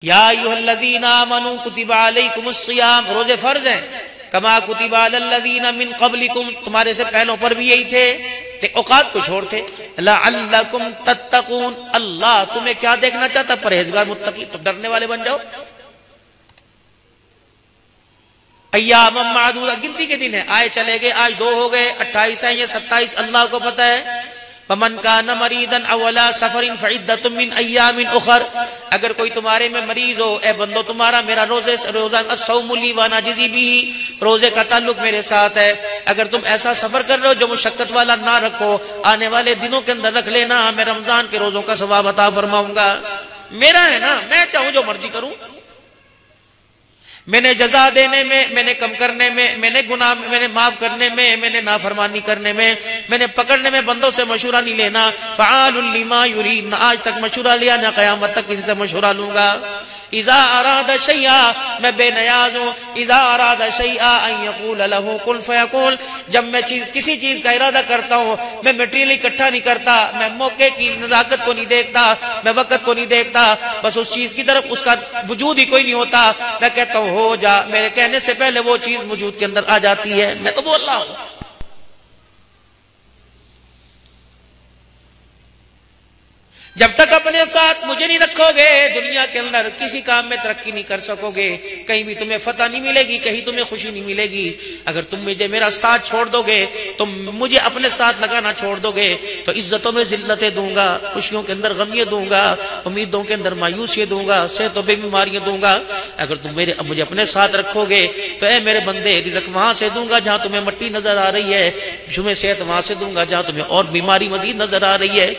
یا ایھا الذین آمنوا کتب علیکم الصیام، روزے فرض ہیں، کما کتب علی الذین من قبلکم، تمہارے سے پہلوں پر بھی یہی تھے، اوقات کو چھوڑ تھے، لعلکم تتقون، اللہ تمہیں کیا دیکھنا چاہتا؟ پرہیزگار متقی، تو ڈرنے والے بن جاؤ۔ ایام معدودہ، گنتی کے دن ہیں، آئے چلے گئے، آج 2 ہو گئے، 28 ہیں یا 27 اللہ کو پتہ ہے۔ فمن کان مریضا او علی سفر فعدۃ من ایام اخر، اگر کوئی تمہارے میں مریض ہو، اے بندو تمہارا میرا روزہ الصوم لی وانا جزی بھی، روزے کا تعلق میرے ساتھ ہے، اگر تم ایسا سفر کر رہے ہو جو مشقت والا نہ رکھو، آنے والے دنوں کے اندر رکھ لینا، میں رمضان کے روزوں کا ثواب عطا فرماؤں گا، میرا ہے نا، میں چاہوں جو مرضی کروں، میں نے جزا دینے میں، میں نے کم کرنے میں، میں نے گناہ، میں نے معاف کرنے میں، میں نے نافرمانی کرنے میں نے پکڑنے میں بندوں سے مشورہ نہیں لینا، فعال لما یرید، نہ آج تک مشورہ لیا نہ قیامت تک کسی سے مشورہ لوں گا۔ اذا اراد شیئا، میں بے نیاز ہوں، اذا اراد شیئا ان یقول له کن فیکون، جب میں کسی چیز کا ارادہ کرتا ہوں، میں میٹیریل اکٹھا نہیں کرتا، میں موقع کی نزاکت کو نہیں دیکھتا، میں وقت کو نہیں دیکھتا، بس اس چیز کی طرف اس کا وجود ہی کوئی نہیں ہوتا، میں کہتا ہوں ہو جا، میرے کہنے سے پہلے وہ چیز وجود کے اندر آ جاتی ہے، میں تو بول رہا ہوں۔ جب تک اپنے ساتھ مجھے نہیں رکھو گے، دنیا کے اندر کسی کام میں ترقی نہیں کر سکو گے، کہیں بھی تمہیں فتح نہیں ملے گی، کہیں تمہیں خوشی نہیں ملے گی۔ اگر تم مجھے میرا ساتھ چھوڑ دو گے، تم مجھے اپنے ساتھ لگانا چھوڑ دو گے، تو عزتوں میں ذلتیں دوں گا، خوشیوں کے اندر غمیاں دوں گا، امیدوں کے اندر مایوسیاں دوں گا، صحتوں پہ بیماریاں دوں گا۔ اگر تم مجھے اپنے ساتھ رکھو گے تو اے میرے بندے، رزق وہاں سے دوں گا جہاں تمہیں مٹی نظر آ رہی ہے، تمہیں صحت وہاں سے دوں گا جہاں تمہیں اور بیماری مزید نظر آ رہی ہے۔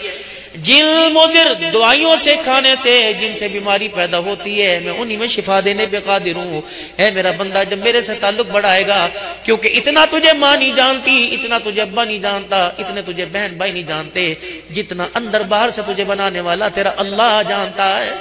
جن مضر دعائیوں سے، کھانے سے جن سے بیماری پیدا ہوتی ہے، میں انہی میں شفا دینے پہ قادر ہوں۔ اے میرا بندہ، جب میرے سے تعلق بڑھائے گا، کیونکہ اتنا تجھے ماں نہیں جانتی، اتنا تجھے ابا نہیں جانتا، اتنے تجھے بہن بھائی نہیں جانتے، جتنا اندر باہر سے تجھے بنانے والا تیرا اللہ جانتا ہے۔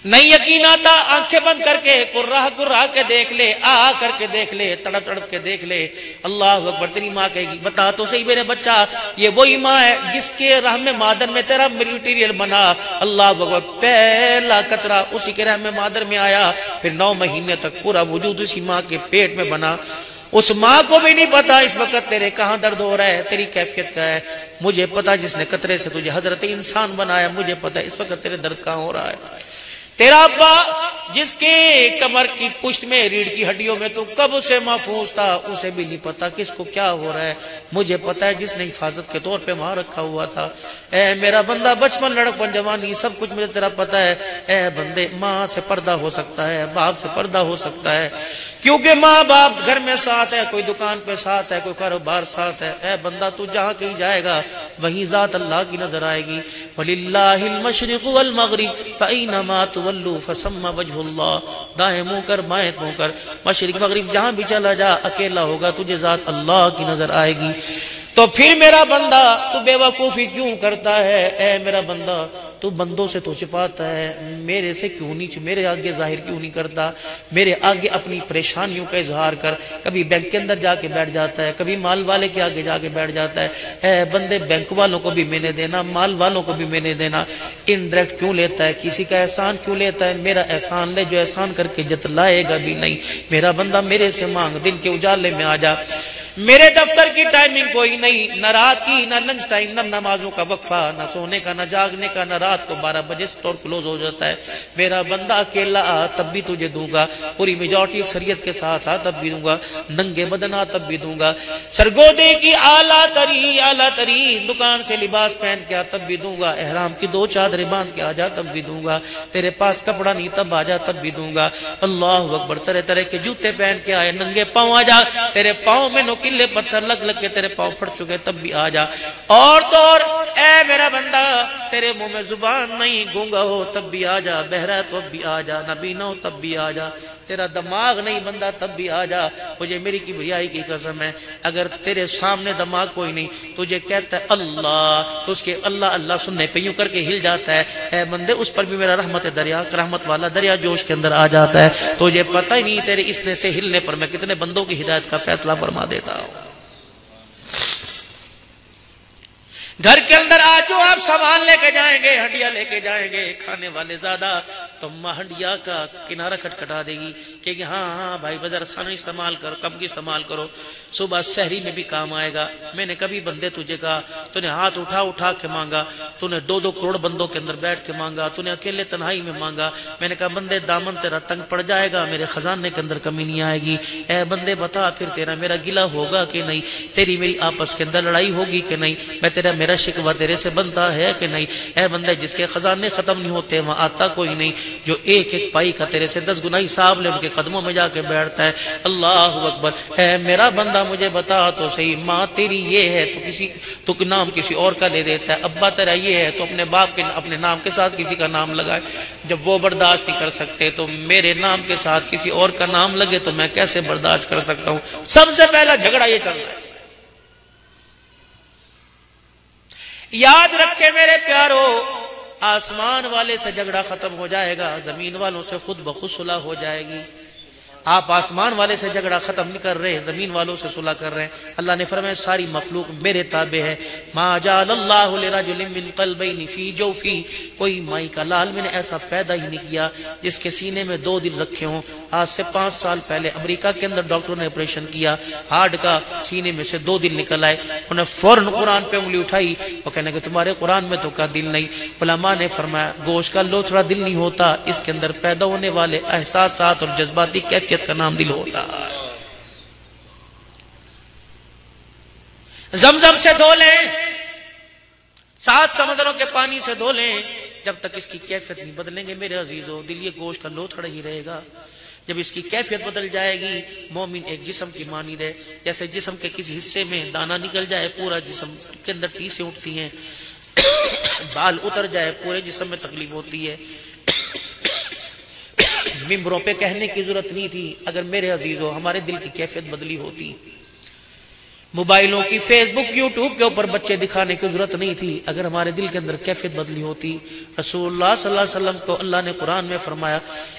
نہیں یقین آتا، آنکھیں بند کر کے کرا کے دیکھ لے، کر کے دیکھ لے، تڑپ تڑپ کے دیکھ لے۔ اللہ اکبر، تیری ماں کہے گی بتا تو صحیح میرے بچہ، یہ وہی ماں ہے جس کے رحم مادر میں تیرا میٹیریل بنا۔ اللہ اکبر، پہلا قطرہ اسی کے رحم مادر میں آیا، پھر 9 مہینے تک پورا وجود اسی ماں کے پیٹ میں بنا۔ اس ماں کو بھی نہیں پتا اس وقت تیرے کہاں درد ہو رہا ہے، تیری کیفیت کیا ہے۔ مجھے پتا جس نے قطرے سے تجھے حضرت انسان بنایا، مجھے پتا اس وقت تیرے درد کہاں ہو رہا ہے۔ تیرا ابا جس کے کمر کی پشت میں، ریڑھ کی ہڈیوں میں تو کب سے محفوظ تھا، اسے بھی نہیں پتا کس کو کیا ہو رہا ہے، مجھے پتا ہے جس نے حفاظت کے طور پہ وہاں رکھا ہوا تھا۔ اے میرا بندہ، بچپن لڑکپن جوانی سب کچھ مجھے تیرا پتا ہے۔ اے بندے، ماں سے پردہ ہو سکتا ہے، باپ سے پردہ ہو سکتا ہے، کیونکہ ماں باپ گھر میں ساتھ ہے، کوئی دکان پہ ساتھ ہے، کوئی کاروبار ساتھ ہے۔ اے بندہ، تو جہاں کہیں جائے گا وہیں ذات اللہ کی نظر آئے گی۔ وَلِلَّهِ الْمَشْرِقُ وَالْمَغْرِبُ فَأَيْنَمَا تُوَلُّوا فَثَمَّ وَجْهُ اللَّهِ، دائیں منہ کر بائیں منہ کر، مشرق مغرب جہاں بھی چلا جا، اکیلا ہوگا تجھے ذات اللہ کی نظر آئے گی۔ تو پھر میرا بندہ، تو بے وقوفی کیوں کرتا ہے؟ اے میرا بندہ، تو بندوں سے تو چھپاتا ہے، میرے سے کیوں نہیں، میرے آگے ظاہر کیوں نہیں کرتا؟ میرے آگے اپنی پریشانیوں کا اظہار کر۔ کبھی بینک کے اندر جا کے بیٹھ جاتا ہے، کبھی مال والے کے آگے جا کے بیٹھ جاتا ہے۔ اے بندے، بینک والوں کو بھی میں نے دینا، مال والوں کو بھی میں نے دینا، انڈائریکٹ کیوں لیتا ہے؟ کسی کا احسان کیوں لیتا ہے؟ میرا احسان لے جو احسان کر کے جتلائے گا بھی نہیں۔ میرا بندہ، میرے سے مانگ، دن کے اجالے میں آ جا۔ میرے دفتر کی ٹائمنگ کوئی نہیں، نہ رات کی، نہ لنچ ٹائم، نہ نمازوں کا وقفہ، نہ سونے کا، نہ جاگنے کا، نہ رات کو 12 بجے سٹور کلوز ہو جاتا ہے۔ میرا بندہ، اکیلا آ تب بھی تجھے دوں گا، پوری میجورٹی اکثریت کے ساتھ آ تب بھی دوں گا، ننگے بدن آ تب بھی دوں گا، سرگودے کی اعلیٰ ترین دکان سے لباس پہن کے آ تب بھی دوں گا، احرام کی 2 چادریں باندھ کے آ جا تب بھی دوں گا، تیرے پاس کپڑا نہیں تب آ جا تب بھی دوں گا۔ اللہ اکبر، طرح طرح کے جوتے پہن کے آئے، ننگے پاؤں آ جا، تیرے پاؤں میں نوکیلے پتھر لگ لگ کے تیرے پاؤں پھٹ چکے تب بھی آ جا۔ اور تو اور، اے میرا بندہ، تیرے منہ میں زبان نہیں، گونگا ہو تب بھی آ جا، بہرا ہے تب بھی آ جا، نابینا ہو تب بھی آ جا، تیرا دماغ نہیں بندہ تب بھی آ جا۔ مجھے میری کبریائی کی قسم ہے، اگر تیرے سامنے دماغ کوئی نہیں، تجھے کہتا ہے اللہ، تو اس کے اللہ اللہ سننے پہ یوں کر کے ہل جاتا ہے۔ اے بندے، اس پر بھی میرا رحمت والا دریا جوش کے اندر آ جاتا ہے۔ تجھے پتہ ہی نہیں تیرے اس نے سے ہلنے پر میں کتنے بندوں کی ہدایت کا فیصلہ فرما دیتا ہوں۔ گھر کے اندر آج جو آپ سامان لے کے جائیں گے، ہنڈیا لے کے جائیں گے، کھانے والے زیادہ تو ماں ہنڈیا کا کنارہ کھٹکھٹا دے گی کہ ہاں بھائی بازار آسان استعمال کرو، کم کی استعمال کرو، صبح سحری میں بھی کام آئے گا۔ میں نے کبھی بندے تجھے کہا، تو نے ہاتھ اٹھا کے مانگا، تو نے 2 کروڑ بندوں کے اندر بیٹھ کے مانگا، تو نے اکیلے تنہائی میں مانگا۔ میں نے کہا بندے دامن تیرا تنگ پڑ جائے گا، میرے خزانے کے اندر کمی نہیں آئے گی۔ اے بندے بتا پھر تیرا میرا گلہ ہوگا کہ نہیں، تیری میری آپس کے اندر لڑائی ہوگی کہ نہیں، میں تیرا میرا شکوہ تیرے سے بنتا ہے کہ نہیں۔ اے بندے جس کے خزانے ختم نہیں ہوتے وہاں آتا کوئی نہیں، جو ایک ایک پائی کا تیرے سے 10 گنا حساب لے ان کے قدموں میں جا کے بیٹھتا ہے۔ اللہ اکبر۔ اے میرا بندہ مجھے بتا تو صحیح، ماں تیری یہ ہے تو نام کسی اور کا دے دیتا ہے، ابا تیرا یہ ہے تو اپنے باپ کے اپنے نام کے ساتھ کسی کا نام لگائے۔ جب وہ برداشت نہیں کر سکتے تو میرے نام کے ساتھ کسی اور کا نام لگے تو میں کیسے برداشت کر سکتا ہوں؟ سب سے پہلا جھگڑا یہ چل رہا ہے۔ یاد رکھے میرے پیارو، آسمان والے سے جھگڑا ختم ہو جائے گا، زمین والوں سے خود بخود صلح ہو جائے گی۔ آپ آسمان والے سے جھگڑا ختم نہیں کر رہے، زمین والوں سے صلح کر رہے ہیں۔ اللہ نے فرمایا ساری مخلوق میرے تابع ہے۔ ما جعل اللہ لرجل من قلبین فی جوفی، کوئی مائی کا لال میں نے ایسا پیدا ہی نہیں کیا جس کے سینے میں 2 دل رکھے ہوں۔ آج سے 5 سال پہلے امریکہ کے اندر ڈاکٹر نے آپریشن کیا، ہارٹ کا، سینے میں سے 2 دل نکل آئے۔ انہیں فوراً قرآن پہ انگلی اٹھائی، وہ کہنے کہ تمہارے قرآن میں تو کا دل نہیں۔ علماء نے فرمایا گوشت کا لوتھڑا دل نہیں ہوتا، اس کے اندر پیدا ہونے والے احساسات اور جذباتی کیفیت کا نام دل ہوتا ہے۔ زمزم سے دھو لیں، 7 سمندروں کے پانی سے دھو لیں، جب تک اس کی کیفیت نہیں بدلیں گے میرے عزیزو، دل یہ گوشت کا لوتھڑا ہی رہے گا۔ جب اس کی کیفیت بدل جائے گی، مومن ایک جسم کی مانند ہے، جیسے جسم کے کسی حصے میں دانہ نکل جائے پورا جسم کے اندر ٹیسیں اٹھتی ہیں، بال اتر جائے پورے جسم میں تکلیف ہوتی ہے۔ ممبروں پہ کہنے کی ضرورت نہیں تھی، اگر میرے عزیزو ہمارے دل کی کیفیت بدلی ہوتی۔ موبائلوں کی، فیس بک، یوٹیوب کے اوپر بچے دکھانے کی ضرورت نہیں تھی، اگر ہمارے دل کے اندر کیفیت بدلی ہوتی۔ رسول اللہ صلی اللہ علیہ وسلم کو اللہ نے قرآن میں فرمایا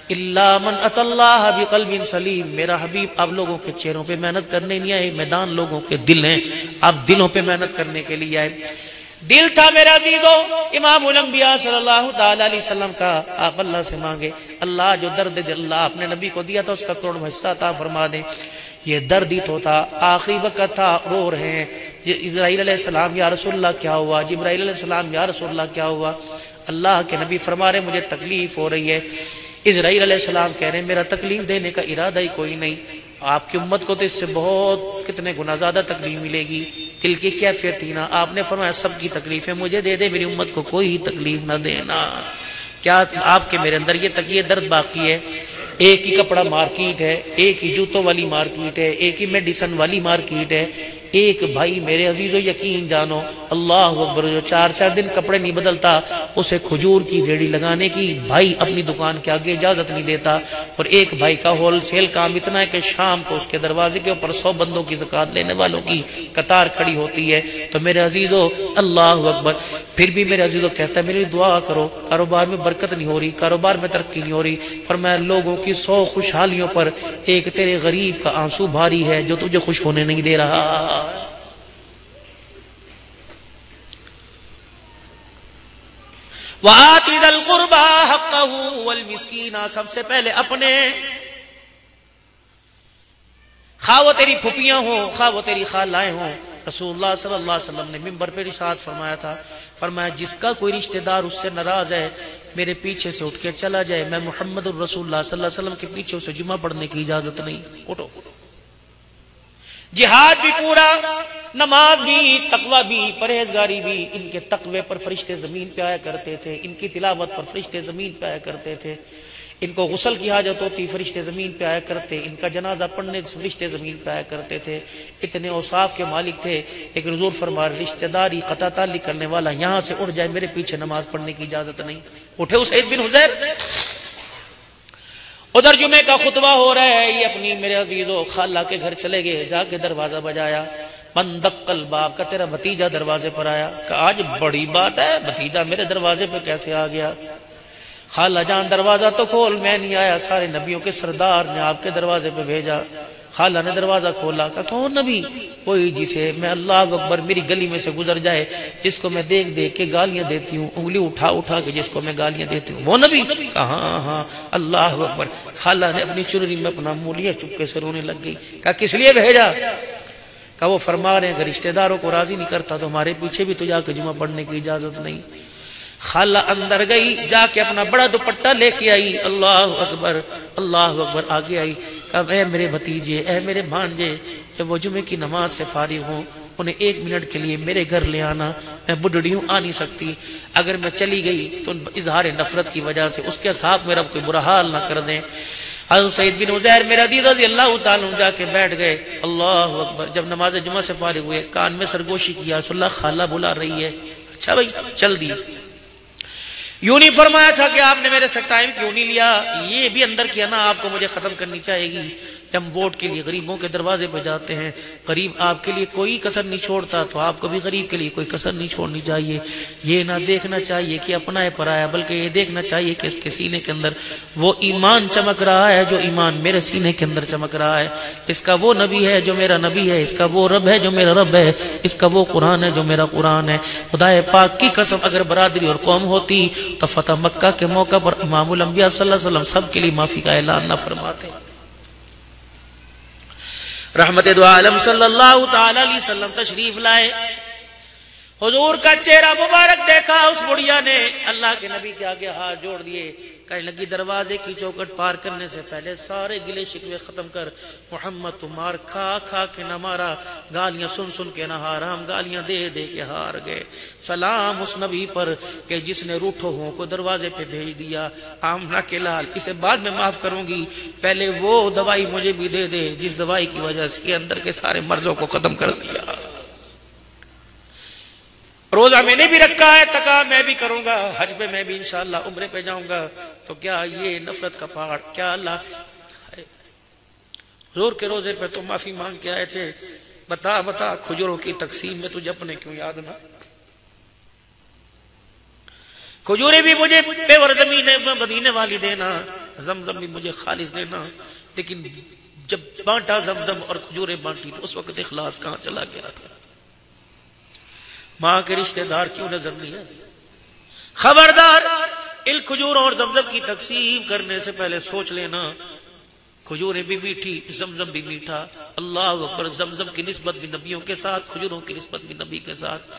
الا من اتى اللہ بقلب سلیم، میرا حبیب آپ لوگوں کے چہروں پہ محنت کرنے نہیں آئے، میدان لوگوں کے دل ہیں، آپ دلوں پہ محنت کرنے کے لیے آئے۔ دل تھا میرے عزیزو امام الانبیاء صلی اللہ تعالی علیہ وسلم کا، آپ اللہ سے مانگے اللہ جو درد دل اللہ اپنے نبی کو دیا تھا اس کا کروڑ حصہ عطا فرما دے۔ یہ درد ہی تو تھا، آخری وقت تھا، رو رہے ہیں۔ اسرائیل علیہ السلام یا رسول اللہ کیا ہوا؟ جبرائیل علیہ السلام یا رسول اللہ کیا ہوا؟ اللہ کے نبی فرما رہے مجھے تکلیف ہو رہی ہے۔ اسرائیل علیہ السلام کہہ رہے ہیں میرا تکلیف دینے کا ارادہ ہی کوئی نہیں، آپ کی امت کو تو اس سے بہت کتنے گنا زیادہ تکلیف ملے گی۔ دل کی کیفیت تھی نا، آپ نے فرمایا سب کی تکلیفیں مجھے دے دے، میری امت کو کوئی تکلیف نہ دینا۔ کیا آپ کے میرے اندر یہ درد باقی ہے؟ ایک ہی کپڑا مارکیٹ ہے، ایک ہی جوتوں والی مارکیٹ ہے، ایک ہی میڈیسن والی مارکیٹ ہے۔ ایک بھائی میرے عزیزو یقین جانو، اللہ اکبر، جو 4 دن کپڑے نہیں بدلتا اسے کھجور کی ریڑھی لگانے کی بھائی اپنی دکان کے آگے اجازت نہیں دیتا۔ اور ایک بھائی کا ہول سیل کام اتنا ہے کہ شام کو اس کے دروازے کے اوپر 100 بندوں کی زکوٰۃ لینے والوں کی قطار کھڑی ہوتی ہے۔ تو میرے عزیزو اللہ اکبر، پھر بھی میرے عزیزو کہتا ہے میری دعا کرو، کاروبار میں برکت نہیں ہو رہی، کاروبار میں ترقی نہیں ہو رہی۔ فرمایا لوگوں کی 100 خوشحالیوں پر ایک تیرے غریب کا آنسو بھاری ہے جو تجھے خوش ہونے نہیں دے رہا۔ وَآتِ ذَا الْقُرْبَى حَقَّهُ وَالْمِسْكِينَ، سب سے پہلے اپنے، خواہ وہ تیری پھپھیاں ہوں، خواہ وہ تیری خالائیں ہوں۔ رسول اللہ صلی اللہ علیہ وسلم نے منبر پہ ارشاد فرمایا تھا، فرمایا جس کا کوئی رشتہ دار اس سے ناراض ہے میرے پیچھے سے اٹھ کے چلا جائے، میں محمد الرسول اللہ صلی اللہ علیہ وسلم کے پیچھے اسے جمعہ پڑھنے کی اجازت نہیں۔ اٹھو، جہاد بھی پورا، نماز بھی، تقوی بھی، پرہیزگاری بھی۔ ان کے تقوی پر فرشتے زمین پہ آیا کرتے تھے، ان کی تلاوت پر فرشتے زمین پہ آیا کرتے تھے، ان کو غسل کی حاجت ہوتی فرشتے زمین پہ آیا کرتے، ان کا جنازہ پڑھنے فرشتے زمین پہ آیا کرتے تھے۔ اتنے اوصاف کے مالک تھے، ایک حضور فرما رشتہ داری قطع تعلق کرنے والا یہاں سے اٹھ جائے میرے پیچھے نماز پڑھنے کی اجازت نہیں۔ اٹھے اسید بن حضیر، ادھر جمعے کا خطبہ ہو رہا ہے، یہ اپنی میرے عزیزو خالہ کے گھر چلے گئے، جا کے دروازہ بجایا، من دق الباب، کا تیرا بھتیجا دروازے پر آیا۔ کہ آج بڑی بات ہے، بھتیجا میرے دروازے پہ کیسے آ گیا؟ خالہ جان دروازہ تو کھول، میں نہیں آیا، سارے نبیوں کے سردار نے آپ کے دروازے پہ بھیجا۔ خالہ نے دروازہ کھولا، کہا کون نبی؟ کوئی جسے میں اللہ اکبر میری گلی میں سے گزر جائے، جس کو میں دیکھ دیکھ کے گالیاں دیتی ہوں، انگلی اٹھا اٹھا کے جس کو میں گالیاں دیتی ہوں، وہ نبی؟ کہا ہاں ہاں اللہ اکبر۔ خالہ نے اپنی چنری میں اپنا منہ لیا، چپکے سے رونے لگ گئی۔ کہا کس لیے بھیجا؟ کہا وہ فرما رہے ہیں اگر رشتہ داروں کو راضی نہیں کرتا تو ہمارے پیچھے بھی تو جا کے جمعہ پڑھنے کی اجازت نہیں۔ خالہ اندر گئی، جا کے اپنا بڑا دوپٹہ لے کے آئی، اللہ اکبر اللہ اکبر، آگے آئی، کہا اے میرے بھتیجے، اے میرے بھانجے، جب وہ جمعے کی نماز سے فارغ ہوں انہیں 1 منٹ کے لیے میرے گھر لے آنا، میں بڈڑی ہوں آ نہیں سکتی، اگر میں چلی گئی تو اظہار نفرت کی وجہ سے اس کے ساتھ میرا کوئی برا حال نہ کر دیں۔ حضرت سعید بن عزیر میرا عزیز رضی اللہ تعالیٰ جا کے بیٹھ گئے، اللہ اکبر۔ جب نماز جمعہ سے فارغ ہوئے کان میں سرگوشی کیا، رسول اللہ خالہ بلا رہی ہے۔ اچھا بھائی چل دی۔ یوں نہیں فرمایا تھا کہ آپ نے میرے سے ٹائم کیوں نہیں لیا، یہ بھی اندر کیا نا آپ کو مجھے ختم کرنی چاہیے گی۔ جب ہم ووٹ کے لیے غریبوں کے دروازے پہ جاتے ہیں، غریب آپ کے لیے کوئی کسر نہیں چھوڑتا، تو آپ کو بھی غریب کے لیے کوئی کسر نہیں چھوڑنی چاہیے۔ یہ نہ دیکھنا چاہیے کہ اپنا ہے پرایا، بلکہ یہ دیکھنا چاہیے کہ اس کے سینے کے اندر وہ ایمان چمک رہا ہے جو ایمان میرے سینے کے اندر چمک رہا ہے، اس کا وہ نبی ہے جو میرا نبی ہے، اس کا وہ رب ہے جو میرا رب ہے، اس کا وہ قرآن ہے جو میرا قرآن ہے۔ خدا پاک کی قسم اگر برادری اور قوم ہوتی تو فتح مکہ کے موقع پر امام الانبیاء صلی اللہ علیہ وسلم سب کے لیے معافی کا اعلان نہ فرماتے۔ رحمت دو عالم صلی اللہ تعالی علیہ وسلم تشریف لائے، حضور کا چہرہ مبارک دیکھا اس بڑھیا نے، اللہ کے نبی کے آگے ہاتھ جوڑ دیے، کہنے لگی دروازے کی چوکھٹ پار کرنے سے پہلے سارے گلے شکوے ختم کر، محمد تو مار کھا کھا کے نہ مارا، گالیاں سن سن کے نہ ہارا، ہم گالیاں دے دے کے ہار گئے۔ سلام اس نبی پر کہ جس نے روٹھو ہوں کو دروازے پہ بھیج دیا، آمنہ کے لال اسے بعد میں معاف کروں گی، پہلے وہ دوائی مجھے بھی دے دے جس دوائی کی وجہ سے کے اندر کے سارے مرضوں کو ختم کر دیا۔ روزہ میں نے بھی رکھا ہے، تقا میں بھی کروں گا، حج پہ میں بھی انشاءاللہ عمرے پہ جاؤں گا، تو کیا یہ نفرت کا پہاڑ، کیا اللہ حضور کے روزے پہ تو معافی مانگ کے آئے تھے، بتا بتا کھجوروں کی تقسیم میں تجھے اپنے کیوں یاد نہ؟ کھجورے بھی مجھے پیور زمین مدینے والی دینا، زمزم بھی مجھے خالص دینا، لیکن جب بانٹا زمزم اور کھجورے بانٹی تو اس وقت اخلاص کہاں چلا گیا تھا؟ ماں کے رشتہ دار کیوں نظر نہیں ہے؟ خبردار، ان کھجوروں اور زمزم کی تقسیم کرنے سے پہلے سوچ لینا، کھجوریں بھی میٹھی، زمزم بھی میٹھا، اللہ اکبر، زمزم کی نسبت بھی نبیوں کے ساتھ، کھجوروں کی نسبت بھی نبی کے ساتھ۔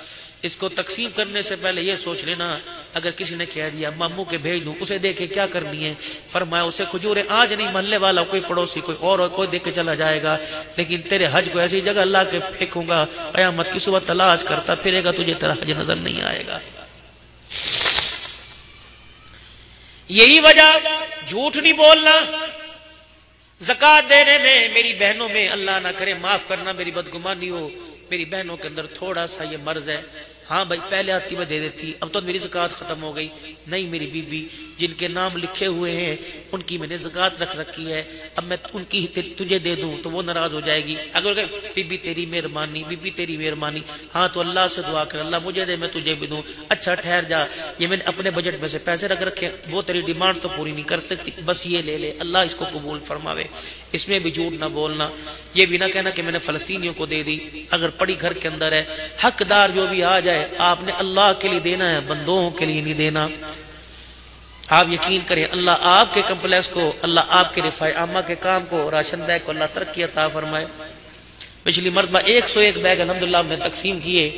اس کو تقسیم کرنے سے پہلے یہ سوچ لینا، اگر کسی نے کہہ دیا ماموں کے بھیج دوں، اسے دے کے کیا کرنی ہے؟ فرمایا اسے کھجوریں آج نہیں، محلے والا کوئی پڑوسی کوئی اور کوئی دے کے چلا جائے گا، لیکن تیرے حج کو ایسی جگہ لا کے پھینکوں گا، قیامت کی صبح تلاش کرتا پھرے گا، تجھے تیرا حج نظر نہیں آئے گا۔ یہی وجہ جھوٹ نہیں بولنا، زکوٰۃ دینے میں میری بہنوں میں اللہ نہ کرے معاف کرنا میری بدگمانی ہو، میری بہنوں کے اندر تھوڑا سا یہ مرض ہے، ہاں بھائی پہلے آتی میں دے دیتی، اب تو میری زکوٰۃ ختم ہو گئی، نہیں میری بی بی جن کے نام لکھے ہوئے ہیں ان کی میں نے زکوٰۃ رکھ رکھی ہے، اب میں ان کی تجھے دے دوں تو وہ ناراض ہو جائے گی، اگر بی بی تیری مہربانی، بی بی تیری مہربانی، ہاں تو اللہ سے دعا کر اللہ مجھے دے میں تجھے بھی دوں، اچھا ٹھہر جا، یہ میں نے اپنے بجٹ میں سے پیسے رکھ رکھے، وہ تیری ڈیمانڈ تو پوری نہیں کر سکتی، بس یہ لے لے، اللہ اس کو قبول فرماوے۔ اس میں بھی جھوٹ نہ بولنا، یہ بھی نہ کہنا کہ میں نے فلسطینیوں کو دے دی، اگر پڑی گھر کے اندر ہے، حقدار جو بھی آ جائے آپ نے اللہ کے لیے دینا ہے، بندوں کے لیے نہیں دینا۔ آپ یقین کریں اللہ آپ کے کمپلیکس کو، اللہ آپ کے رفاع عامہ کے کام کو، راشن بیگ کو اللہ ترقی عطا فرمائے۔ پچھلی مرتبہ 101 بیگ الحمدللہ ہم نے تقسیم کیے،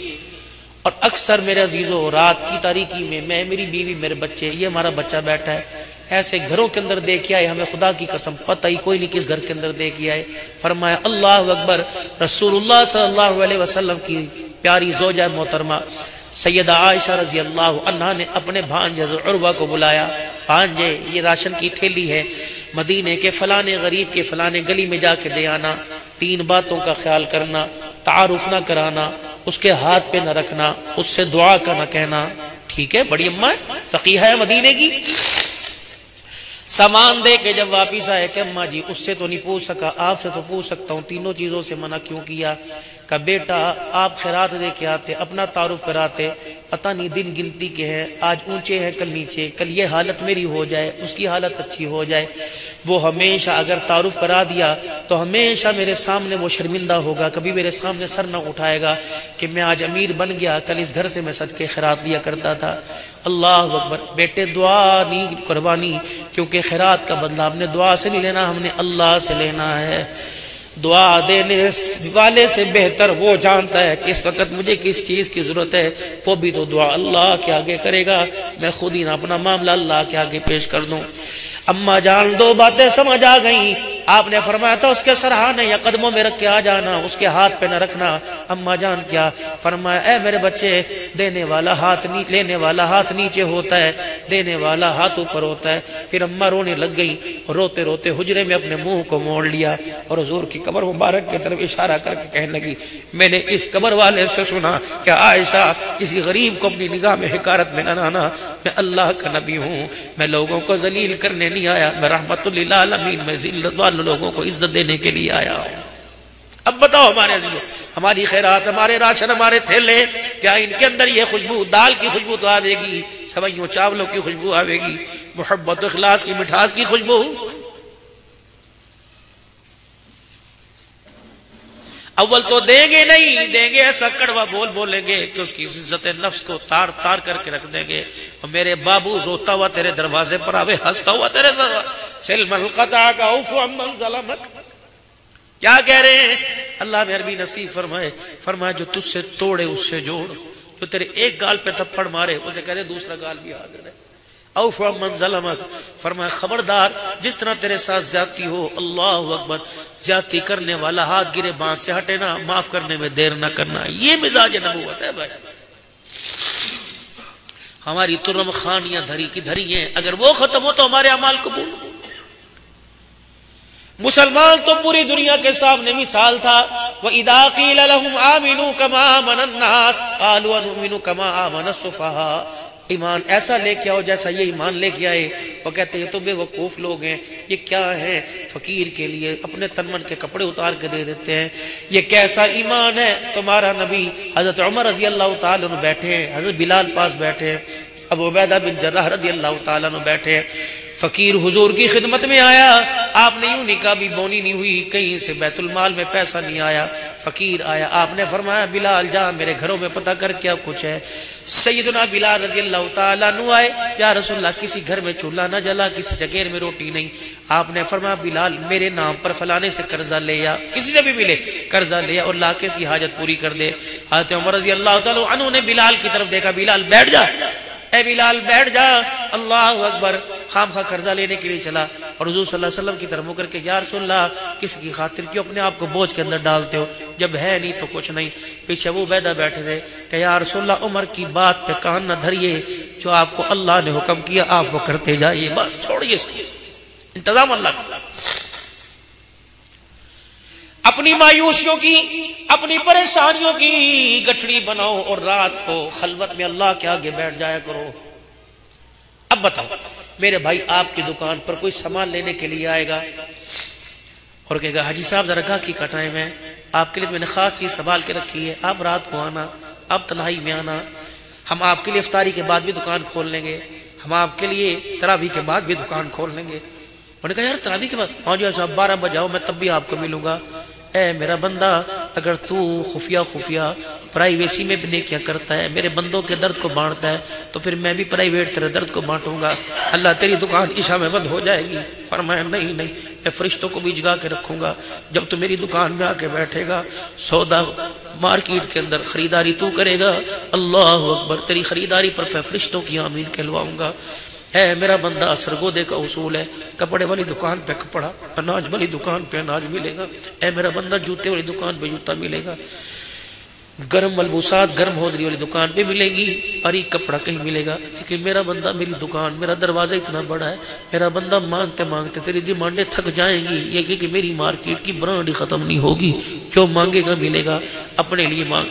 اور اکثر میرے عزیزوں رات کی تاریکی میں میں، میری بیوی، میرے بچے، یہ ہمارا بچہ بیٹھا ہے، ایسے گھروں کے اندر دے کے آئے، ہمیں خدا کی قسم پتہ ہی کوئی نہیں کس گھر کے اندر دے کے آئے۔ فرمایا اللہ اکبر، رسول اللہ صلی اللہ علیہ وسلم کی پیاری زوجہ محترمہ سیدہ عائشہ رضی اللہ عنہا نے اپنے بھانجے عروہ کو بلایا، بھانجے یہ راشن کی تھیلی ہے، مدینے کے فلانے غریب کے فلانے گلی میں جا کے دے آنا، 3 باتوں کا خیال کرنا، تعارف نہ کرانا، اس کے ہاتھ پہ نہ رکھنا، اس سے دعا کا نہ کہنا، ٹھیک ہے بڑی اماں ہے، فقیہ ہے مدینے کی۔ سامان دے کے جب واپس آئے کہ اماں جی اس سے تو نہیں پوچھ سکا، آپ سے تو پوچھ سکتا ہوں، تینوں چیزوں سے منع کیوں کیا؟ کہ بیٹا آپ خیرات دے کے آتے، اپنا تعارف کراتے، پتہ نہیں دن گنتی کے ہیں، آج اونچے ہیں کل نیچے، کل یہ حالت میری ہو جائے، اس کی حالت اچھی ہو جائے۔ وہ ہمیشہ اگر تعارف کرا دیا تو ہمیشہ میرے سامنے وہ شرمندہ ہوگا، کبھی میرے سامنے سر نہ اٹھائے گا کہ میں آج امیر بن گیا، کل اس گھر سے میں صدقے خیرات دیا کرتا تھا۔ اللہ اکبر، بیٹے دعا نہیں قربانی، کیونکہ خیرات کا بدلہ ہم نے دعا سے نہیں لینا، ہم نے اللہ سے لینا ہے۔ دعا دینے والے سے بہتر وہ جانتا ہے کہ اس وقت مجھے کس چیز کی ضرورت ہے، وہ بھی تو دعا اللہ کے آگے کرے گا، میں خود ہی نہ اپنا معاملہ اللہ کے آگے پیش کر دوں۔ اماں جان دو باتیں سمجھ آ گئیں، آپ نے فرمایا تھا اس کے سرہانے یا قدموں میں رکھ کے آ جانا، اس کے ہاتھ پہ نہ رکھنا۔ اماں جان کیا فرمایا، اے میرے بچے، دینے والا ہاتھ لینے والا ہاتھ نیچے ہوتا ہے، دینے والا ہاتھ اوپر ہوتا ہے۔ پھر اماں رونے لگ گئی اور روتے روتے حجرے میں اپنے منہ کو موڑ لیا اور حضور کی قبر مبارک کی طرف اشارہ کر کے کہنے لگی، میں نے اس قبر والے سے سنا کہ عائشہ کسی غریب کو اپنی نگاہ میں حقارت میں نہ لانا، میں اللہ کا نبی ہوں، میں لوگوں کو ذلیل کرنے نہیں آیا، میں رحمت للعالمین میں ذلت والے لوگوں کو عزت دینے کے لیے آیا ہوں۔ اب بتاؤ ہمارے عزیزوں، ہماری خیرات، ہمارے راشن، ہمارے تھیلے، کیا ان کے اندر یہ خوشبو، دال کی خوشبو تو آئے گی، سوئیوں چاولوں کی خوشبو آئے گی، محبت و اخلاص کی مٹھاس کی خوشبو؟ اول تو دیں گے نہیں، دیں گے ایسا کڑوا بول بولیں گے کہ اس کی عزت نفس کو تار تار کر کے رکھ دیں گے۔ اور میرے بابو روتا ہوا تیرے دروازے پر آوے، ہنستا ہوا تیرے سلم القطع کا عفو عمن ظلمک، کیا کہہ رہے ہیں؟ اللہ میں عربی نصیب فرمائے، فرمائے جو تجھ سے توڑے اس سے جوڑ، جو تیرے ایک گال پہ تھپڑ مارے اسے کہہ دے دوسرا گال بھی حاضر ہے۔ اوف من ظلمک، فرمایا خبردار جس طرح تیرے ساتھ زیادتی ہو، اللہ اکبر، زیادتی کرنے والا ہاتھ گرے باندھ سے ہٹے نا، معاف کرنے میں دیر نہ کرنا، یہ مزاج نبوت ہے بھائی۔ ہماری ترم خانیاں دھری کی دھری ہیں، اگر وہ ختم ہو تو ہمارے اعمال قبول۔ مسلمان تو پوری دنیا کے سامنے مثال تھا۔ وَإِذَا قِيلَ لَهُمْ آمِنُوا كَمَا آمَنَ النَّاسِ قَالُوا أَنُؤْمِنُ كَمَا آمَنَ السُّفَهَاءُ، ایمان ایسا لے کے آؤ جیسا یہ ایمان لے کے آئے۔ وہ کہتے ہیں یہ تو بے وقوف لوگ ہیں، یہ کیا ہے؟ فقیر کے لیے اپنے تن من کے کپڑے اتار کے دے دیتے ہیں، یہ کیسا ایمان ہے؟ تمہارا نبی حضرت عمر رضی اللہ تعالیٰ عنہ بیٹھے ہیں، حضرت بلال پاس بیٹھے ہیں، ابو عبیدہ بن جراح رضی اللہ تعالیٰ عنہ بیٹھے ہیں۔ فقیر حضور کی خدمت میں آیا، آپ نے یوں نکاح بھی بونی نہیں ہوئی، کہیں سے بیت المال میں پیسہ نہیں آیا، فقیر آیا، آپ نے فرمایا بلال جا میرے گھروں میں پتہ کر کیا کچھ ہے۔ سیدنا بلال رضی اللہ تعالیٰ عنہ آئے، یا رسول اللہ کسی گھر میں چولہا نہ جلا، کسی جگیر میں روٹی نہیں۔ آپ نے فرمایا بلال میرے نام پر فلانے سے قرضہ لے، یا کسی سے بھی ملے قرضہ لے اور لا کے اس کی حاجت پوری کر دے۔ حضرت عمر رضی اللہ تعالیٰ عنہ نے بلال کی طرف دیکھا، بلال بیٹھ جا، اے بلال بیٹھ جا، اللہ اکبر، خام خواہ قرضہ لینے کے لیے چلا اور حضور صلی اللہ علیہ وسلم کی طرف مڑ کر کے یا رسول اللہ کس کی خاطر کیوں اپنے آپ کو بوجھ کے اندر ڈالتے ہو، جب ہے نہیں تو کچھ نہیں۔ پیچھے وہ عبیدہ بیٹھے تھے کہ یا رسول اللہ عمر کی بات پہ کان نہ دھریے، جو آپ کو اللہ نے حکم کیا آپ وہ کرتے جائیے، بس چھوڑیے اس کی، انتظام اللہ کا۔ اپنی مایوسیوں کی، اپنی پریشانیوں کی گٹھڑی بناؤ اور رات کو خلوت میں اللہ کے آگے بیٹھ جایا کرو۔ اب بتاؤ میرے بھائی، آپ کی دکان پر کوئی سامان لینے کے لیے آئے گا اور کہے گا حاجی صاحب ذرا گاہکی کا ٹائم ہے، آپ کے لیے میں نے خاص چیز سنبھال کے رکھی ہے، آپ رات کو آنا، آپ تنہائی میں آنا، ہم آپ کے لیے افطاری کے بعد بھی دکان کھول لیں گے، ہم آپ کے لیے تراویح کے بعد بھی دکان کھول لیں گے۔ انہوں نے کہا یار تراویح کے بعد؟ ہاں جی صاحب 12 بجے آؤ، میں تب بھی آپ کو ملوں گا۔ اے میرا بندہ، اگر تو خفیہ پرائیویسی میں بھی نیکیاں کرتا ہے، میرے بندوں کے درد کو بانٹتا ہے، تو پھر میں بھی پرائیویٹ تیرے درد کو بانٹوں گا، اللہ تیری دکان عشاء میں بند ہو جائے گی۔ فرمایا نہیں، میں فرشتوں کو بھی جگا کے رکھوں گا، جب تو میری دکان میں آ کے بیٹھے گا، سودا مارکیٹ کے اندر خریداری تو کرے گا، اللہ اکبر، تیری خریداری پر میں فرشتوں کی آمین کہلواؤں گا۔ اے میرا بندہ، سرگودے کا اصول ہے، کپڑے والی دکان پہ کپڑا، اناج والی دکان پہ اناج ملے گا۔ اے میرا بندہ، جوتے والی دکان پہ جوتا ملے گا، گرم ملبوسات گرم ہوزری والی دکان پہ ملے گی، اور ایک کپڑا کہیں ملے گا۔ لیکن میرا بندہ، میری دکان، میرا دروازہ اتنا بڑا ہے، میرا بندہ مانگتے مانگتے تیری ڈیمانڈیں تھک جائیں گی، یہ کہ میری مارکیٹ کی برانڈ ہی ختم نہیں ہوگی، جو مانگے گا ملے گا، اپنے لیے مانگ۔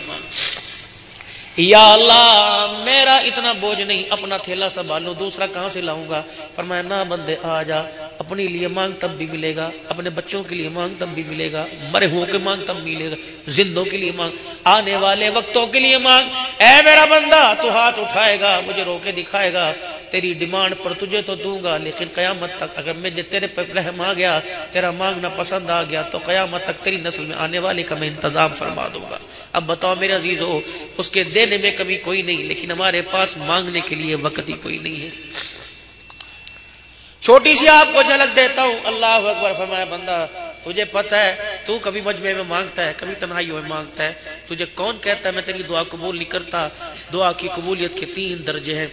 یا اللہ میرا اتنا بوجھ نہیں، اپنا تھیلا سنبھالوں، دوسرا کہاں سے لاؤں گا؟ فرمایا نہ بندے آ جا، اپنے لیے مانگ تب بھی ملے گا، اپنے بچوں کے لیے مانگ تب بھی ملے گا، مرے ہوں کے مانگ تب ملے گا، زندوں کے لیے مانگ، آنے والے وقتوں کے لیے مانگ۔ اے میرا بندہ تو ہاتھ اٹھائے گا، مجھے رو کے دکھائے گا، تیری ڈیمانڈ پر تجھے تو دوں گا، لیکن قیامت تک اگر مجھے تیرے پر رحم آ گیا، تیرا مانگنا پسند آ گیا، تو قیامت تک تیری نسل میں آنے والے کا میں انتظام فرما دوں گا۔ اب بتاؤ میرے عزیزو، اس کے دینے میں کمی کوئی نہیں، لیکن ہمارے پاس مانگنے کے لیے وقت ہی کوئی نہیں ہے۔ چھوٹی سی آپ کو جھلک دیتا ہوں، اللہ اکبر۔ فرمایا بندہ تجھے پتہ ہے تو کبھی مجمع میں مانگتا ہے، کبھی تنہائیوں میں مانگتا ہے، تجھے کون کہتا ہے میں تیری دعا قبول نہیں کرتا؟ دعا کی قبولیت کے 3 درجے ہیں۔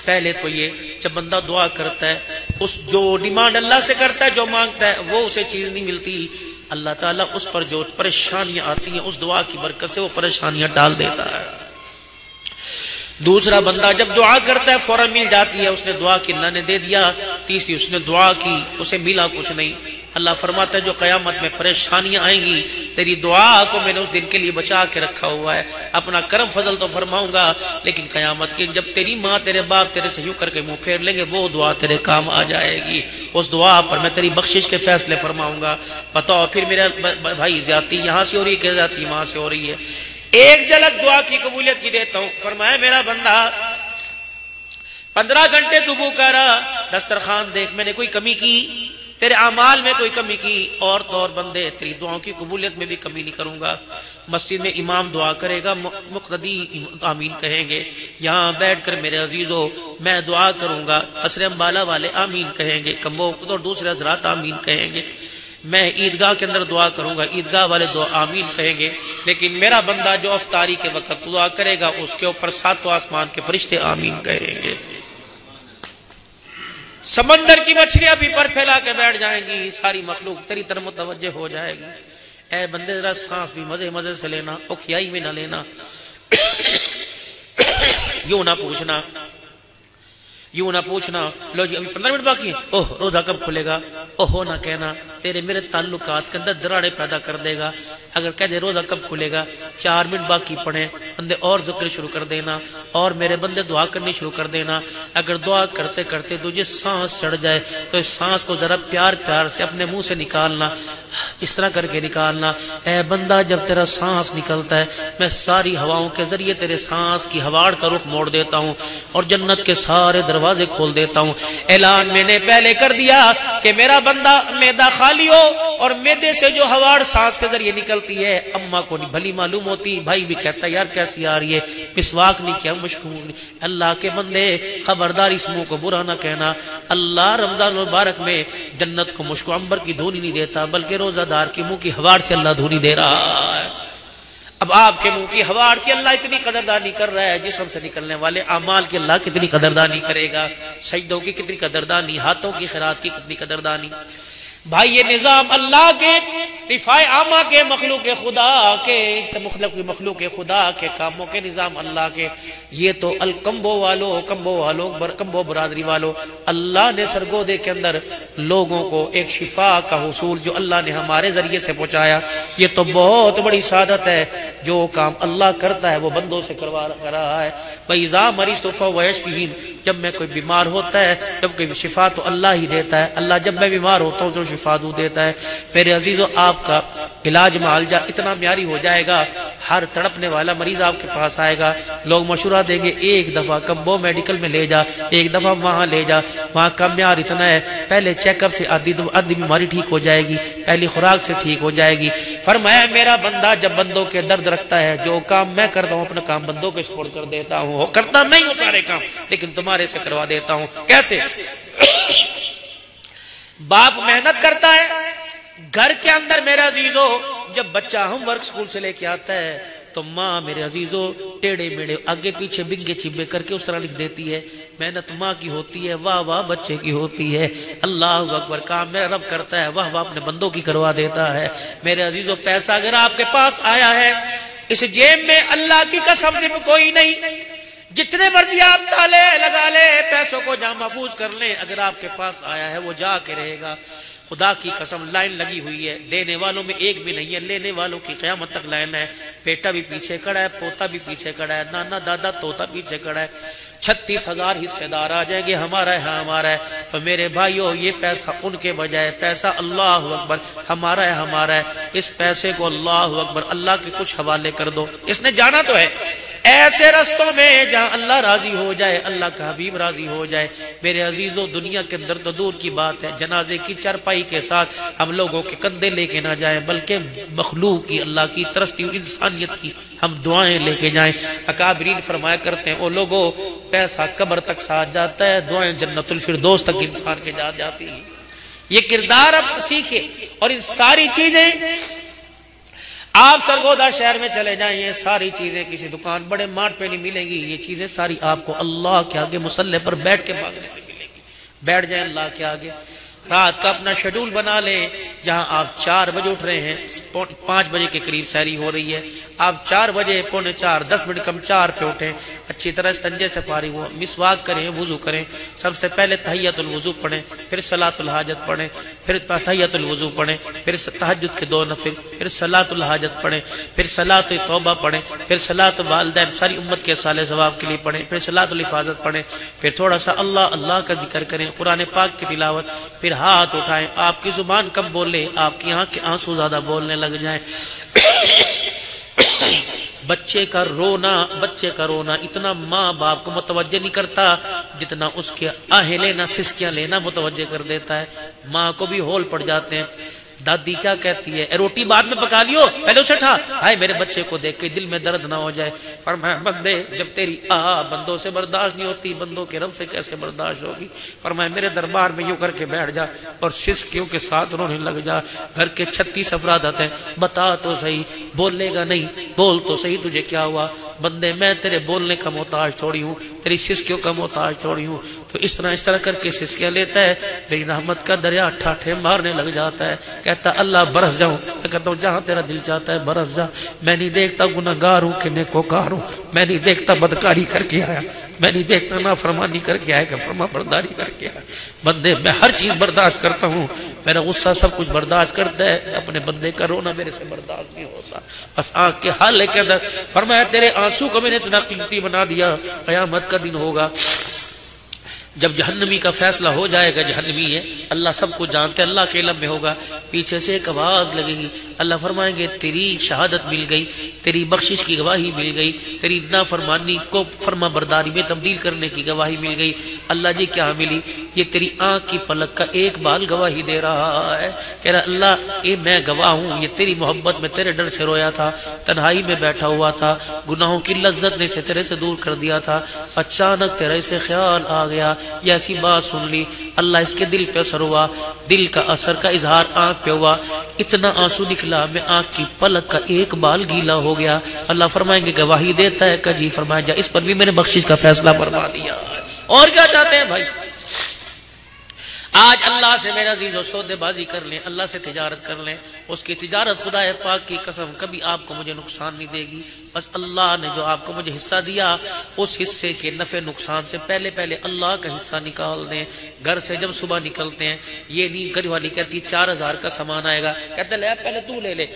پہلے تو یہ جب بندہ دعا کرتا ہے، اس جو ڈیمانڈ اللہ سے کرتا ہے، جو مانگتا ہے، وہ اسے چیز نہیں ملتی، اللہ تعالیٰ اس پر جو پریشانیاں آتی ہیں اس دعا کی برکت سے وہ پریشانیاں ڈال دیتا ہے۔ دوسرا بندہ جب دعا کرتا ہے فوراً مل جاتی ہے، اس نے دعا کی اللہ نے دے دیا۔ تیسری اس نے دعا کی اسے ملا کچھ نہیں۔ اللہ فرماتا ہے جو قیامت میں پریشانیاں آئیں گی، تیری دعا کو میں نے اس دن کے لیے بچا کے رکھا ہوا ہے، اپنا کرم فضل تو فرماؤں گا، لیکن قیامت کے جب تیری ماں تیرے باپ تیرے سے یوں کر کے منہ پھیر لیں گے، وہ دعا تیرے کام آ جائے گی، اس دعا پر میں تیری بخشش کے فیصلے فرماؤں گا۔ بتاؤ پھر میرے بھائی زیادتی یہاں سے ہو رہی ہے کہ زیادتی وہاں سے ہو رہی ہے؟ ایک جھلک دعا کی قبولیت کی دیتا ہوں۔ فرمایا میرا بندہ 15 گھنٹے تو بھوکا رہا، دسترخوان دیکھ میں نے کوئی کمی کی، تیرے اعمال میں کوئی کمی کی، اور تو اور بندے تیری دعاؤں کی قبولیت میں بھی کمی نہیں کروں گا۔ مسجد میں امام دعا کرے گا، مقتدی آمین کہیں گے، یہاں بیٹھ کر میرے عزیزو میں دعا کروں گا، عصر امبالہ والے آمین کہیں گے، کمبو اور دوسرے حضرات آمین کہیں گے، میں عیدگاہ کے اندر دعا کروں گا، عیدگاہ والے دعا آمین کہیں گے، لیکن میرا بندہ جو افطاری کے وقت دعا کرے گا اس کے اوپر 7 آسمان کے فرشتے آمین کہیں گے۔ سمندر کی مچھلیاں بھی پر پھیلا کے بیٹھ جائیں گی، ساری مخلوق تیری طرف متوجہ ہو جائے گی۔ اے بندے ذرا سانس بھی مزے مزے سے لینا، اوکھیائی میں نہ لینا، یوں نہ پوچھنا لو جی ابھی 15 منٹ باقی ہیں، اوہ روزہ کب کھلے گا، اوہو نہ کہنا، تیرے میرے تعلقات کے اندر دراڑے پیدا کر دے گا۔ اگر کہہ دے روزہ کب کھلے گا، 4 منٹ باقی پڑھیں، بندے اور ذکر شروع کر دینا، اور میرے بندے دعا کرنی شروع کر دینا۔ اگر دعا کرتے کرتے تجھے سانس چڑھ جائے تو اس سانس کو ذرا پیار پیار سے اپنے منہ سے نکالنا، اس طرح کر کے نکالنا۔ اے بندہ جب تیرا سانس نکلتا ہے میں ساری ہواؤں کے ذریعے تیرے سانس کی ہواڑ کا رخ موڑ دیتا ہوں اور جنت کے سارے دروازے کھول دیتا ہوں۔ اعلان میں نے پہلے کر دیا کہ میرا بندہ معدہ خالی ہو اور معدے سے جو ہواڑ سانس کے ذریعے نکلتی ہے اماں کو نہیں بھلی معلوم ہوتی، بھائی بھی کہتا ہے یار کیسی آ رہی ہے، مسواک نہیں کیا، مشکور نہیں۔ اللہ کے بندے خبردار اس منہ کو برا نہ کہنا، اللہ رمضان المبارک میں جنت کو مشک و عنبر کی دھونی نہیں دیتا بلکہ روزہ دار کی منہ کی ہواڑ سے اللہ دھونی دے رہا ہے۔ اب آپ کے منہ کی ہواڑ کی اللہ اتنی قدردانی کر رہا ہے، جسم سے نکلنے والے اعمال کی اللہ کتنی قدردانی کرے گا، سجدوں کی کتنی قدردانی، ہاتھوں کی خیرات کی کتنی قدردانی۔ بھائی یہ نظام اللہ کے رفاع عامہ کے مخلوق خدا کے مخلوق خدا کے کاموں کے نظام اللہ کے، یہ تو الکمبو کمبو برادری والو، اللہ نے سرگودے کے اندر لوگوں کو ایک شفا کا حصول جو اللہ نے ہمارے ذریعے سے پہنچایا، یہ تو بہت بڑی سعادت ہے۔ جو کام اللہ کرتا ہے وہ بندوں سے کروا رہا ہے۔ وَإِذَا مَرِضْتُ فَهُوَ يَشْفِينِ، جب میں کوئی بیمار ہوتا ہے، جب کوئی شفا تو اللہ ہی دیتا ہے، اللہ جب میں بیمار ہوتا ہوں تو شفا دو دیتا ہے۔ میرے عزیزو آپ کا علاج معالجہ اتنا معیاری ہو جائے گا، ہر تڑپنے والا مریض آپ کے پاس آئے گا، لوگ مشورہ دیں گے ایک دفعہ کمبو میڈیکل میں لے جا، ایک دفعہ وہاں لے جا، وہاں کا معیار اتنا ہے، پہلے چیک اپ سے آدھی بیماری ٹھیک ہو جائے گی، پہلی خوراک سے ٹھیک ہو جائے گی۔ فرمایا میرا بندہ جب بندوں کے درد رکھتا ہے، جو کام میں کرتا ہوں اپنا کام بندوں کے سپورٹ کر دیتا ہوں، کرتا میں ہوں سارے کام لیکن تمہارے سے کروا دیتا ہوں۔ کیسے؟ باپ محنت کرتا ہے گھر کے اندر میرے عزیزو، جب بچہ ہوم ورک سکول سے لے کے آتا ہے تو ماں میرے عزیزو ٹیڑے میڑے آگے پیچھے بنگے چبے کر کے اس طرح لکھ دیتی ہے، محنت ماں کی ہوتی ہے، واہ واہ بچے کی ہوتی ہے۔ اللہ اکبر، کام میرا رب کرتا ہے، واہ واہ اپنے بندوں کی کروا دیتا ہے۔ میرے عزیزو پیسہ اگر آپ کے پاس آیا ہے، اس جیب میں اللہ کی قسم سے کوئی نہیں، جتنے مرضی آپ تالے لگا لے، پیسوں کو جہاں محفوظ کر لیں، اگر آپ کے پاس آیا ہے وہ جا کے رہے گا۔ خدا کی قسم لائن لگی ہوئی ہے، دینے والوں میں ایک بھی نہیں ہے، لینے والوں کی قیامت تک لائن ہے۔ بیٹا بھی پیچھے کھڑا ہے، پوتا بھی پیچھے کھڑا ہے، نانا دادا توتا پیچھے کھڑا ہے۔ 36,000 حصے دار آ جائیں گے، ہمارا ہے ہمارا ہے۔ تو میرے بھائیو، یہ پیسہ ان کے بجائے پیسہ اللہ اکبر ہمارا ہے ہمارا ہے، اس پیسے کو اللہ اکبر اللہ کے کچھ حوالے کر دو۔ اس نے جانا تو ہے ایسے رستوں میں جہاں اللہ راضی ہو جائے، اللہ کا حبیب راضی ہو جائے۔ میرے عزیزو، دنیا کے اندر تو دور کی بات ہے، جنازے کی چرپائی کے ساتھ ہم لوگوں کے کندھے لے کے نہ جائیں، بلکہ مخلوق کی، اللہ کی ترستی ہوئی انسانیت کی ہم دعائیں لے کے جائیں۔ اکابرین فرمایا کرتے ہیں، او لوگوں، پیسہ قبر تک ساتھ جاتا ہے، دعائیں جنت الفردوس تک انسان کے جاتی ہیں۔ یہ کردار اب سیکھے، اور ان ساری چیزیں آپ سرگودا شہر میں چلے جائیں، یہ ساری چیزیں کسی دکان بڑے مارٹ پہ نہیں ملیں گی، یہ چیزیں ساری آپ کو اللہ کے آگے مصلی پر بیٹھ کے مانگنے سے ملیں گی۔ بیٹھ جائیں اللہ کے آگے، رات کا اپنا شیڈول بنا لیں، جہاں آپ 4 بجے اٹھ رہے ہیں، 5 بجے کے قریب سحری ہو رہی ہے، آپ 4 بجے 3:45 10 منٹ کم 4 پہ اٹھیں، اچھی طرح استنجے سے فارغ ہو، مسواک کریں، وضو کریں، سب سے پہلے تحیۃ الوضو پڑھیں، پھر صلاۃ الحاجت پڑھیں، پھر تحیۃ الوضو پڑھیں، پھر تہجد کے 2 نفل، پھر صلاۃ الحاجت پڑھیں، پھر صلاۃ توبہ پڑھیں، پھر صلاۃ والدین ساری امت کے صالح ثواب کے لیے پڑھیں، پھر صلاۃ الحفاظت پڑھیں، پھر تھوڑا سا اللہ اللہ کا ذکر کریں، قرآن پاک کی تلاوت، پھر ہاتھ اٹھائیں۔ آپ کی زبان کم بولے، آپ کی آنکھ کے آنسو زیادہ بولنے لگ جائیں۔ بچے کا رونا اتنا ماں باپ کو متوجہ نہیں کرتا جتنا اس کے آہیں لینا، سسکیاں لینا متوجہ کر دیتا ہے۔ ماں کو بھی ہول پڑ جاتے ہیں۔ دادی کیا کہتی ہے، روٹی بعد میں پکا لیو، پہلے اسے اٹھا، ہائے میرے بچے کو دیکھ کے دل میں درد نہ ہو جائے۔ فرمایا بندے، جب تیری بندوں سے برداشت نہیں ہوتی، بندوں کے رب سے کیسے برداشت ہوگی؟ فرمایا میرے دربار میں یوں کر کے بیٹھ جا اور سسکیوں کے ساتھ رونے لگ جا۔ گھر کے 36 افراد آتے ہیں، بتا تو صحیح، بولے گا نہیں، بول تو صحیح تجھے کیا ہوا؟ بندے، میں تیرے بولنے کا محتاج تھوڑی ہوں، تیری سسکیوں کا محتاج تھوڑی ہوں۔ تو اس طرح کر کے سسکیاں لیتا ہے، میری رحمت کا دریا ٹھاٹھے مارنے لگ جاتا ہے، کہتا اللہ برس جاؤں۔ میں کہتا ہوں جہاں تیرا دل چاہتا ہے برس جا، میں نہیں دیکھتا گناہگار ہوں کہ نیکوکار ہوں، میں نہیں دیکھتا بدکاری کر کے آیا، میں نہیں دیکھتا نافرمانی کر کے آیا کہ فرما برداری کر کے آیا۔ بندے، میں ہر چیز برداشت کرتا ہوں، میرا غصہ سب کچھ برداشت کرتا ہے، اپنے بندے کا رونا میرے سے برداشت نہیں ہوتا۔ بس آنکھ کے حال کے اندر فرمایا تیرے آنسو کو میں نے اتنا قیمتی بنا دیا، قیامت کا دن ہوگا جب جہنمی کا فیصلہ ہو جائے گا، جہنمی ہے، اللہ سب کو جانتے، اللہ کے علم میں ہوگا، پیچھے سے ایک آواز لگے گی، اللہ فرمائیں گے تیری شہادت مل گئی، تیری بخشش کی گواہی مل گئی، تیری نافرمانی کو فرما برداری میں تبدیل کرنے کی گواہی مل گئی۔ اللہ جی کیا ملی؟ یہ تیری آنکھ کی پلک کا ایک بال گواہی دے رہا ہے، کہہ رہا اللہ اے میں گواہ ہوں، یہ تیری محبت میں تیرے ڈر سے رویا تھا، تنہائی میں بیٹھا ہوا تھا، گناہوں کی لذت نے سے تیرے سے دور کر دیا تھا، اچانک تیرے سے خیال آ گیا، یہ ایسی بات سن لی، اللہ اس کے دل پہ اثر ہوا، دل کا اثر کا اظہار آنکھ پہ ہوا، اتنا آنسو نکلا میں آنکھ کی پلک کا ایک بال گیلا ہو گیا۔ اللہ فرمائیں گے گواہی دیتا ہے کہ جی، فرمایا جا اس پر بھی میں نے بخشش کا فیصلہ فرما دیا۔ اور کیا چاہتے ہیں بھائی؟ آج اللہ سے میرا عزیزو سودے بازی کر لیں، اللہ سے تجارت کر لیں، اس کی تجارت خدا پاک کی قسم کبھی آپ کو مجھے نقصان نہیں دے گی۔ بس اللہ نے جو آپ کو مجھے حصہ دیا، اس حصے کے نفع نقصان سے پہلے اللہ کا حصہ نکال دیں۔ گھر سے جب صبح نکلتے ہیں، یہ نہیں گھر والی کہتی 4000 کا سامان آئے گا، کہتے لے پہلے تو لے لے،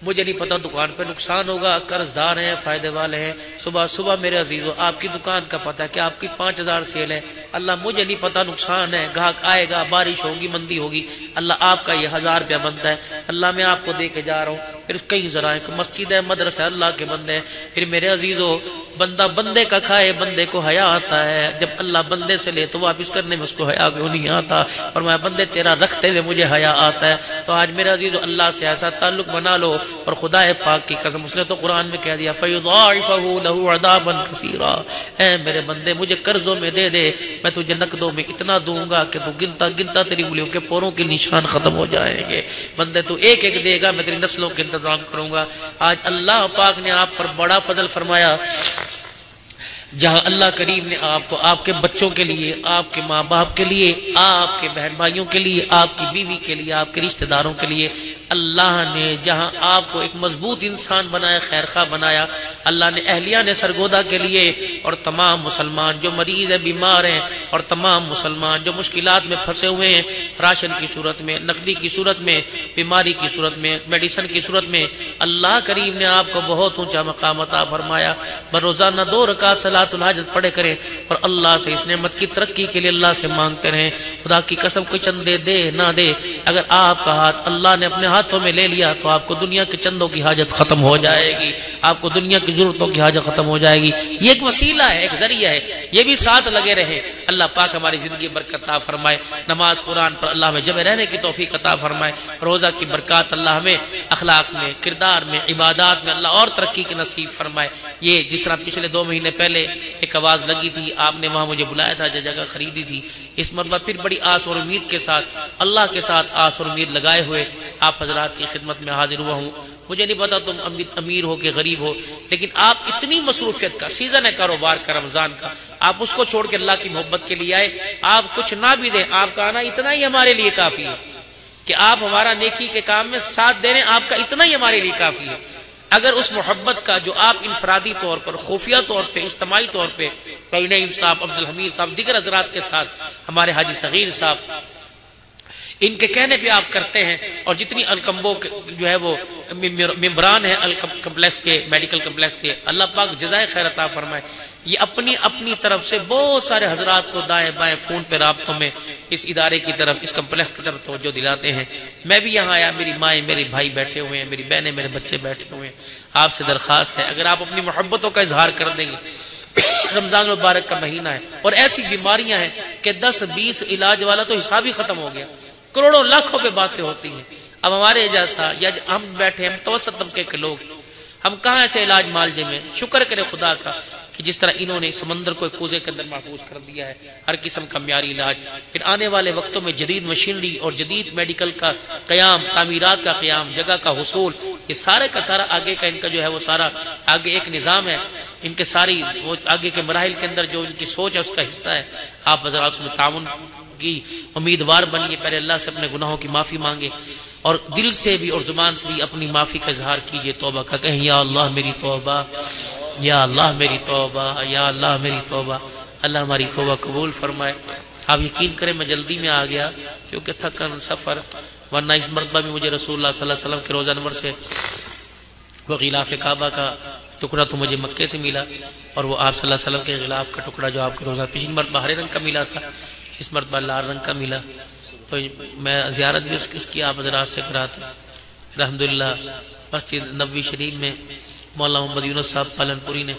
مجھے نہیں پتا دکان پہ نقصان ہوگا، قرض دار ہیں، فائدے والے ہیں۔ صبح میرے عزیزو آپ کی دکان کا پتہ ہے کہ آپ کی 5000 سیل ہے، اللہ مجھے نہیں پتا نقصان ہے، گاہک آئے گا، بارش ہوگی، مندی ہوگی، اللہ آپ کا یہ 1000 روپیہ بنتا ہے، اللہ میں آپ کو دے کے جا رہا ہوں۔ پھر کئی ذرائع مسجد ہے، مدرسہ، اللہ کے بندے ہیں۔ پھر میرے عزیزو بندہ بندے کا کھائے، بندے کو حیا آتا ہے، جب اللہ بندے سے لے تو واپس کرنے میں اس کو حیا کیوں نہیں آتا؟ اور میں بندے تیرا رکھتے ہوئے مجھے حیا آتا ہے۔ تو آج میرے عزیزو اللہ سے ایسا تعلق بنا لو، اور خدا پاک کی قسم اس نے تو قرآن میں کہہ دیا فَيُضَاعِفَهُ لَهُ عَذَابًا كَثِيرًا، اے میرے بندے مجھے قرضوں میں دے دے، میں تجھے نقدوں میں اتنا دوں گا کہ تو گنتا تیری انگلیوں کے پوروں کے نشان ختم ہو جائیں گے۔ بندے تو ایک ایک دے گا، میں تیری نسلوں کے انتظام کروں گا۔ آج اللہ پاک نے آپ پر بڑا فضل فرمایا، جہاں اللہ کریم نے آپ کو آپ کے بچوں کے لیے، آپ کے ماں باپ کے لیے، آپ کے بہن بھائیوں کے لیے، آپ کی بیوی کے لیے، آپ کے رشتہ داروں کے لیے، اللہ نے جہاں آپ کو ایک مضبوط انسان بنایا، خیر خواہ بنایا، اللہ نے اہلیہ نے سرگودا کے لیے، اور تمام مسلمان جو مریض ہیں، بیمار ہیں، اور تمام مسلمان جو مشکلات میں پھنسے ہوئے ہیں، راشن کی صورت میں، نقدی کی صورت میں، بیماری کی صورت میں، میڈیسن کی صورت میں، اللہ کریم نے آپ کو بہت اونچا مقام عطا فرمایا۔ بروزانہ 2 رکعت صلاۃ الحاجت پڑھے کریں اور اللہ سے اس نعمت کی ترقی کے لیے اللہ سے مانگتے رہیں۔ خدا کی قسم کوئی چندے دے نہ دے، اگر آپ کا ہاتھ اللہ نے اپنے ہاتھوں میں لے لیا تو آپ کو دنیا کے چندوں کی حاجت ختم ہو جائے گی، آپ کو دنیا کی ضرورتوں کی حاجت ختم ہو جائے گی۔ یہ ایک وسیلہ ہے، ایک ذریعہ ہے، یہ بھی ساتھ لگے رہیں۔ اللہ پاک ہماری زندگی برکت عطا فرمائے، نماز قرآن پر اللہ ہمیں جمع رہنے کی توفیق عطا فرمائے، روزہ کی برکات اللہ ہمیں اخلاق میں، کردار میں، عبادات میں اللہ اور ترقی کے نصیب فرمائے۔ یہ جس طرح پچھلے 2 مہینے پہلے ایک آواز لگی تھی، آپ نے وہاں مجھے بلایا تھا، جو جگہ خریدی تھی، اس مرتبہ پھر بڑی آس اور امید کے ساتھ، اللہ کے ساتھ آس اور امید لگائے ہوئے آپ حضرات کی خدمت میں حاضر ہوا ہوں۔ مجھے نہیں پتا تم امیر ہو کہ غریب ہو، لیکن آپ اتنی مصروفیت کا سیزن ہے کاروبار کا، رمضان کا، آپ اس کو چھوڑ کے اللہ کی محبت کے لیے آئے۔ آپ کچھ نہ بھی دیں، آپ کا آنا اتنا ہی ہمارے لیے کافی ہے کہ آپ ہمارا نیکی کے کام میں ساتھ دے رہے ہیں، آپ کا اتنا ہی ہمارے لیے کافی ہے۔ اگر اس محبت کا جو آپ انفرادی طور پر، خفیہ طور پہ، اجتماعی طور پہ نعیم صاحب، عبدالحمید صاحب، دیگر حضرات کے ساتھ، ہمارے حاجی صغیر صاحب، ان کے کہنے پہ آپ کرتے ہیں، اور جتنی الکمبو جو ہے وہ ممبران ہیں کمپلیکس کے، میڈیکل کمپلیکس کے، اللہ پاک جزائے خیر عطا فرمائے۔ یہ اپنی طرف سے بہت سارے حضرات کو دائیں بائیں فون پہ رابطوں میں اس ادارے کی طرف، اس کمپلیکس کی طرف توجہ دلاتے ہیں۔ میں بھی یہاں آیا، میری مائیں، میرے بھائی بیٹھے ہوئے ہیں، میری بہنیں، میرے بچے بیٹھے ہوئے ہیں۔ آپ سے درخواست ہے، اگر آپ اپنی محبتوں کا اظہار کر دیں گے، رمضان المبارک کا مہینہ ہے اور ایسی بیماریاں ہیں کہ 10-20 علاج والا تو حساب ہی ختم ہو گیا، کروڑوں لاکھوں پہ باتیں ہوتی ہیں۔ اب ہمارے جیسا یا ہم بیٹھے، ہم متوسط طبقے کے لوگ، ہم کہاں ایسے علاج معالجے میں؟ شکر کرے خدا کا کہ جس طرح انہوں نے سمندر کو ایک کوزے کے اندر محفوظ کر دیا ہے، ہر قسم کا معیاری علاج۔ پھر آنے والے وقتوں میں جدید مشینری اور جدید میڈیکل کا قیام، تعمیرات کا قیام، جگہ کا حصول، یہ سارے کا سارا آگے کا ان کا جو ہے وہ سارا آگے ایک نظام ہے، ان کے ساری وہ آگے کے مراحل کے اندر جو ان کی سوچ ہے اس کا حصہ ہے۔ آپ حضرات سے تعاون کی امیدوار بنیے، پہلے اللہ سے اپنے گناہوں کی معافی مانگے، اور دل سے بھی اور زبان سے بھی اپنی معافی کا اظہار کیجئے، توبہ کا کہیں، یا اللہ میری توبہ، یا اللہ میری توبہ، یا اللہ میری توبہ۔ اللہ ہماری توبہ قبول فرمائے۔ آپ یقین کریں میں جلدی میں آ گیا کیونکہ تھکن سفر، ورنہ اس مرتبہ بھی مجھے رسول اللہ صلی اللہ علیہ وسلم کے روزہ انور سے وہ غلاف کعبہ کا ٹکڑا تو مجھے مکے سے ملا، اور وہ آپ صلی اللہ علیہ وسلم کے غلاف کا ٹکڑا جو آپ کے روزہ پچھلی مرتبہ ہرے رنگ کا ملا تھا، اس مرتبہ لال رنگ کا ملا، تو میں زیارت بھی اس کی آپ حضرات سے کراتا۔ الحمدللہ مسجد نبوی شریف میں مولانا محمد یونس صاحب پالن پوری نے